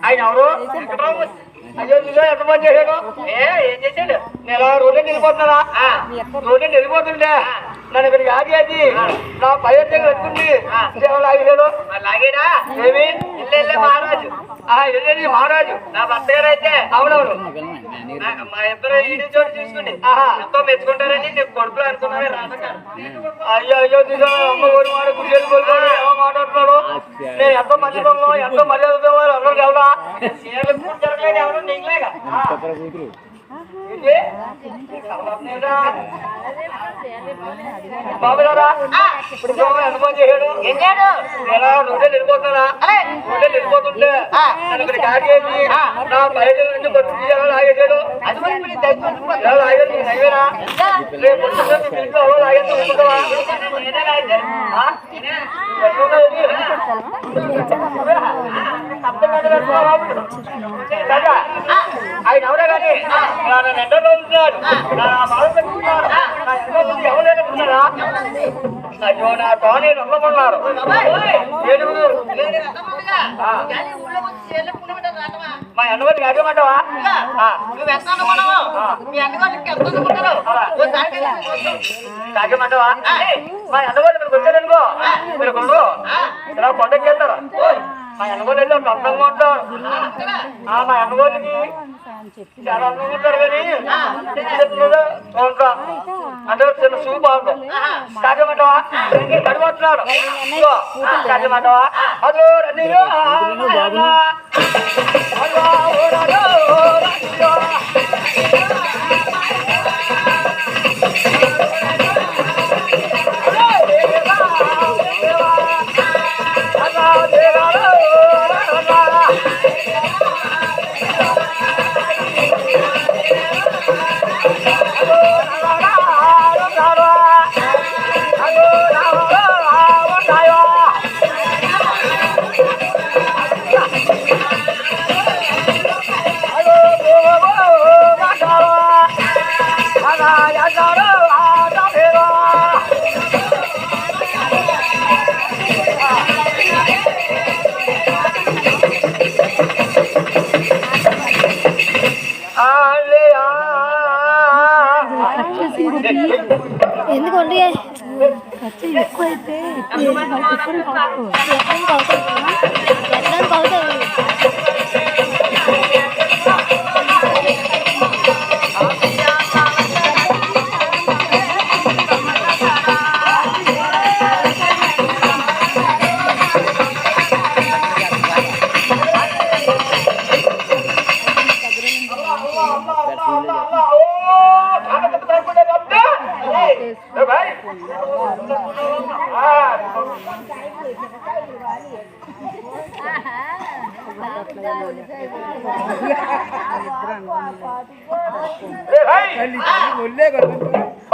ఆయన ఎవరు అయ్యో నిజం ఎంత పని చేశాడు ఏం చేశాడు నేను రోడ్డు వెళ్ళిపోతున్నారా రోడ్డు వెళ్ళిపోతుండే నన్ను ఇక్కడ యాది అది నా పై దగ్గర పెట్టుకుంది లాగలేడు లాగేడా ఏమి ఇల్లే మహారాజు వెళ్ళేది మహారాజు నా భర్త గారు అయితే అవునవును మా ఇద్దరు ఈడి చోటు చూసుకోండి ఎంతో మెచ్చుకుంటారని నేను కొడుకులు అనుకున్నాను రాజగారు అయ్యో అయ్యో నిజం అమ్మ ఊరి మాట గుడ్డలు కొడుకోడు ఏమో మాట్లాడుతున్నాడు నేను ఎంతో మంచి ఎంతో మర్యాద అందరూ వెళ్దా జరగలేదు ఎవరు నీకులేగా బాబు గారా ఇప్పుడు అనుభవం చేశాడు ఏం చేయడు ఎలా నూటెలు వెళ్ళిపోతున్నారా నూటెలు వెళ్ళిపోతుంటే గాడి వేసి నా బయట నుంచి బతుకు తీయాలని లాగేశాడు ఎలా లాగేది నవ్వేనా రేపు ఇంట్లో లాగేసి ఉంటుందా ఆయన ఎవరే కానీ నన్ను ఎండలో ఉంటున్నాడు ఎవరైనా అయ్యో నా తోనే నమ్మమన్నారు మా అన్నవారికి అడగమంటావా తాగమంటావా మా అన్నవాళ్ళు మీరు వచ్చారనుకో మీరు కొండరు ఇలా కొండకి వెళ్తారు మా అన్నవాళ్ళు అయితే అందంగా ఉంటారు మా అన్నవాళ్ళకి చాలా అందంగా ఉంటారు కానీ అంటే చిన్న సూ బాగుంది తాగమంటావా కడిపోతున్నాడు తాగమంటావా అదో ఎందుకండి ఖర్చు ఎక్కువైతే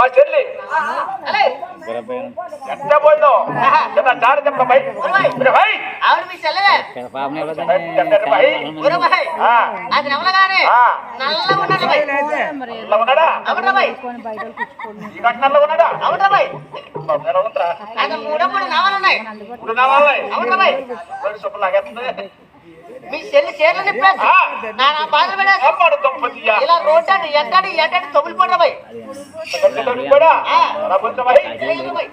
చెల్లి ఎంత బోల్దో చాలు చెప్ప భాई भाई అవును మీ చెల్లె అది నమ్మలగానే నల్ల ఉన్నది భాई ఉన్నాడా అవునా భాई ఈ కట్నల్లో ఉన్నాడా అవునా భాई ఎలా ఉంటరా అది మూడప్పుడు నావాలున్నాయి ఇప్పుడు నావాలే అవునా భాई రెండు సొప్పులు లాగేస్తుంది మీ చెల్లి చేర్లు నిప్పేసి నా బాధ పడేసి అమ్మాడు దంపతియా ఇలా రోడ్డు అంటే ఎంటాడి తొమ్మిది పడ్డా భాई కూడా రాబోతున్నా భాई భాई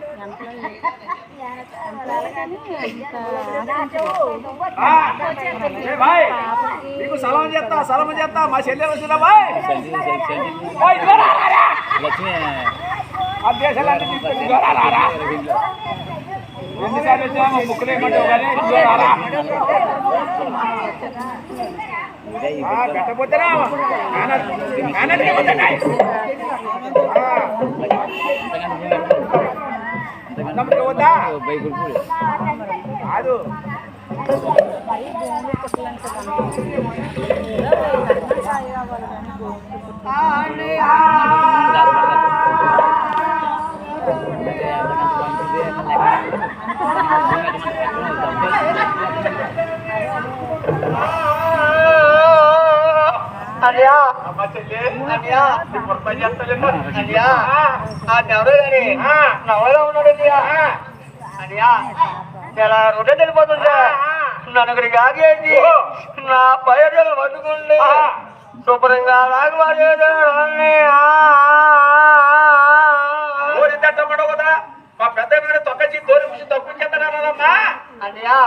భాయ్ నీకు సలాం చేస్తా మా చెల్లెలు వచ్చినా భాయ్ ఎన్నిసార్లు వచ్చినా మా ముక్కులు ఏమంటావు కానీ పెట్టబోతేనా నమ్మకం వద్దా కాదు అయ్యా అమ్మ చెల్లి అయ్యా పొరపాటు చేస్తలేదు అయ్యా ఆ ఎవరో కానీ నవ్వలో ఉన్నాడు అయ్యా ఇలా రొట్టె తెలిపోతుందా నన్ను ఇక్కడికి ఆగేది నా పైరు పట్టుకుంటే శుభ్రంగా లాగవాడేది ఊరి తట్టమడవు కదా మా పెద్ద మీద తొక్కచి దూరం నుంచి తప్పించేద్దమ్మా అయ్యా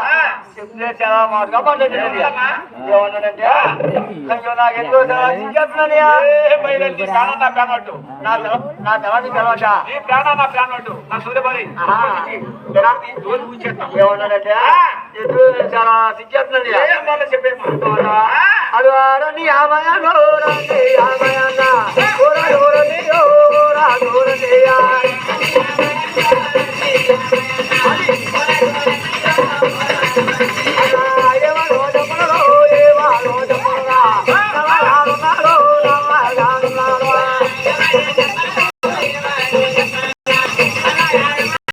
చెప్తే చాలా మాటగా మాట్లాడింది ఏమన్నాడంటే అయ్యో నాకెంతో చాలా చించేస్తున్నానయ్యా బయలుదేరి ప్రాణం నా ప్రాణట్టు నా తెలని తెలవట నీ ప్రాణం నా ప్రాణట్టు నా సూర్యబలి దూరం కూర్చేస్తాం ఏమన్నాడంటే ఎదురు చాలా చించేస్తున్నాడు చెప్పేమ్మా అది వారని ఆమయాన్ని ఆమయాన్న